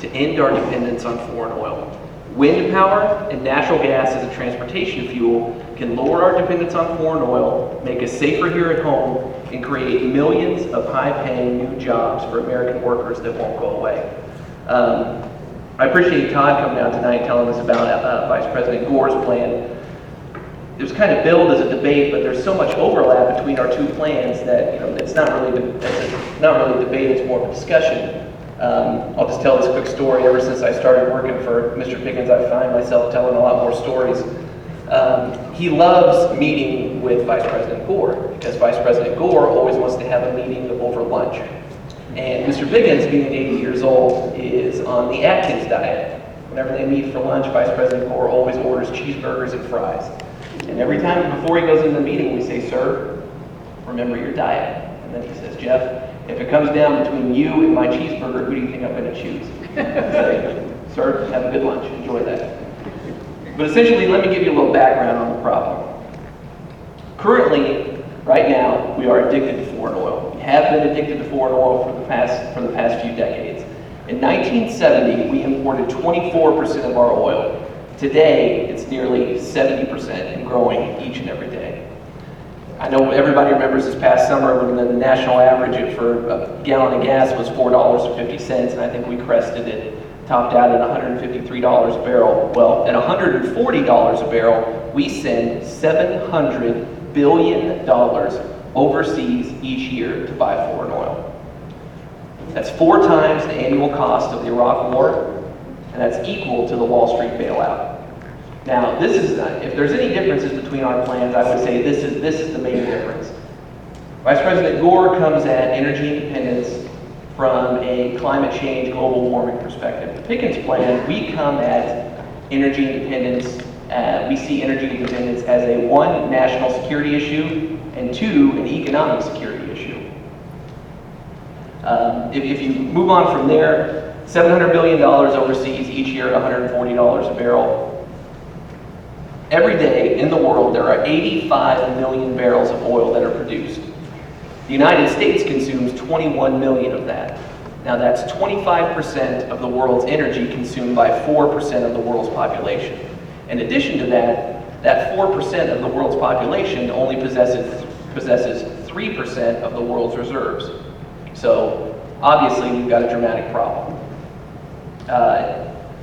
to end our dependence on foreign oil. Wind power and natural gas as a transportation fuel can lower our dependence on foreign oil, make us safer here at home, and create millions of high-paying new jobs for American workers that won't go away. I appreciate Todd coming out tonight telling us about Vice President Gore's plan. It was kind of billed as a debate, but there's so much overlap between our two plans that it's not really a debate, it's more of a discussion. I'll just tell this quick story. Ever since I started working for Mr. Pickens, I find myself telling a lot more stories. He loves meeting with Vice President Gore because Vice President Gore always wants to have a meeting over lunch. And Mr. Pickens, being 80 years old, is on the Atkins diet. Whenever they meet for lunch, Vice President Gore always orders cheeseburgers and fries. And every time before he goes into the meeting, we say, "Sir, remember your diet." And then he says, "Geoff, if it comes down between you and my cheeseburger, who do you think I'm going to choose?" I say, "Sir, have a good lunch. Enjoy that." But essentially, let me give you a little background on the problem. Currently, right now, we are addicted to foreign oil. We have been addicted to foreign oil for the past few decades. In 1970, we imported 24% of our oil. Today, it's nearly 70% and growing each and every day. I know everybody remembers this past summer when the national average for a gallon of gas was $4.50, and I think we crested it, topped out at $153 a barrel. Well, at $140 a barrel, we send $700 billion overseas each year to buy foreign oil. That's 4 times the annual cost of the Iraq War, and that's equal to the Wall Street bailout. Now, this is if there's any differences between our plans, I would say this is the main difference. Vice President Gore comes at energy independence from a climate change, global warming perspective. The Pickens Plan, we come at energy independence. We see energy independence as a 1, national security issue, and 2, an economic security issue. If you move on from there, $700 billion overseas each year at $140 a barrel. Every day in the world, there are 85 million barrels of oil that are produced. The United States consumes 21 million of that. Now that's 25% of the world's energy consumed by 4% of the world's population. In addition to that, that 4% of the world's population only possesses 3% of the world's reserves. So obviously we've got a dramatic problem.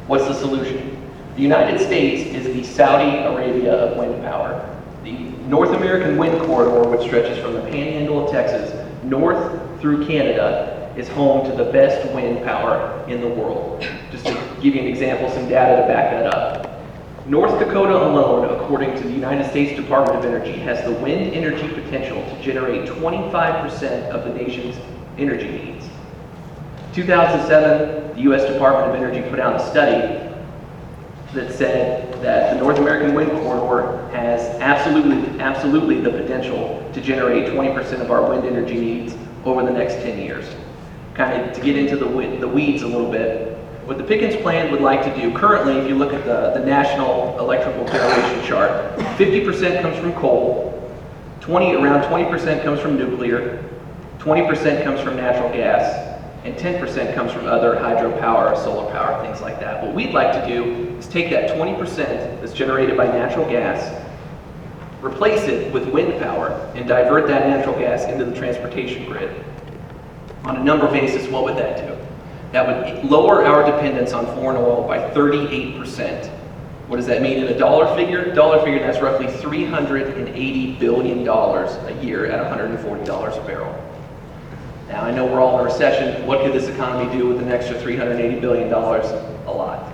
What's the solution? The United States is the Saudi Arabia of wind power. The North American wind corridor, which stretches from the panhandle of Texas north through Canada, is home to the best wind power in the world. Just to give you an example, some data to back that up. North Dakota alone, according to the United States Department of Energy, has the wind energy potential to generate 25% of the nation's energy needs. 2007, the U.S. Department of Energy put out a study that said that the North American wind corridor has absolutely the potential to generate 20% of our wind energy needs over the next 10 years. Kind of to get into the weeds a little bit, what the Pickens Plan would like to do, currently, if you look at the national electrical generation chart, 50% comes from coal, around 20% comes from nuclear, 20% comes from natural gas, and 10% comes from other hydropower, solar power, things like that. What we'd like to do is take that 20% that's generated by natural gas, replace it with wind power, and divert that natural gas into the transportation grid. On a number basis, what would that do? That would lower our dependence on foreign oil by 38%. What does that mean in a dollar figure? Dollar figure, that's roughly $380 billion a year at $140 a barrel. Now, I know we're all in a recession. What could this economy do with an extra $380 billion? A lot.